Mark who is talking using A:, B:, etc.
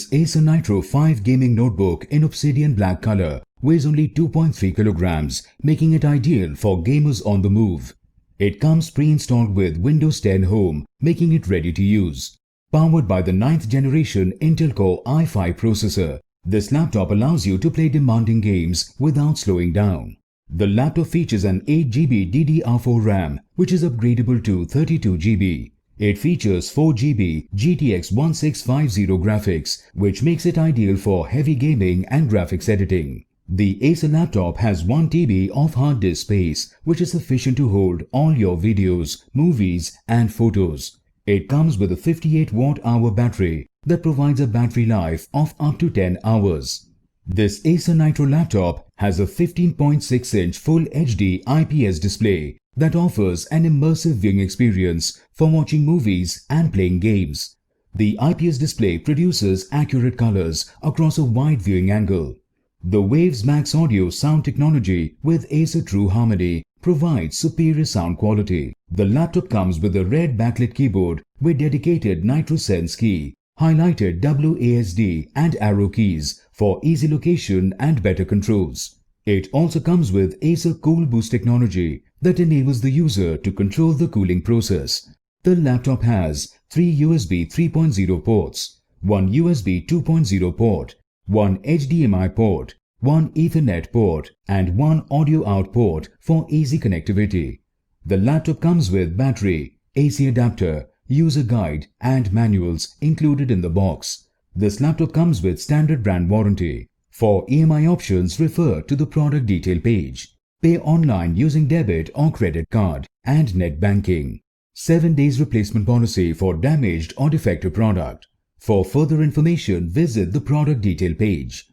A: This Acer Nitro 5 gaming notebook in obsidian black color weighs only 2.3 kilograms, making it ideal for gamers on the move. It comes pre-installed with Windows 10 Home, making it ready to use. Powered by the 9th generation Intel Core i5 processor, this laptop allows you to play demanding games without slowing down. The laptop features an 8GB DDR4 RAM, which is upgradable to 32GB. It features 4GB GTX 1650 graphics, which makes it ideal for heavy gaming and graphics editing. The Acer laptop has 1TB of hard disk space, which is sufficient to hold all your videos, movies and photos. It comes with a 58 watt-hour battery that provides a battery life of up to 10 hours. This Acer Nitro laptop has a 15.6-inch Full HD IPS display that offers an immersive viewing experience for watching movies and playing games. The IPS display produces accurate colors across a wide viewing angle. The Waves Max Audio sound technology with Acer True Harmony provides superior sound quality. The laptop comes with a red backlit keyboard with dedicated NitroSense key, highlighted WASD and arrow keys for easy location and better controls. It also comes with Acer Cool Boost technology that enables the user to control the cooling process. The laptop has 3 USB 3.0 ports, 1 USB 2.0 port, 1 HDMI port, 1 Ethernet port and 1 audio out port for easy connectivity. The laptop comes with battery, AC adapter, user guide and manuals included in the box. This laptop comes with standard brand warranty. For EMI options, refer to the product detail page. Pay online using debit or credit card and net banking. 7 days replacement policy for damaged or defective product. For further information, visit the product detail page.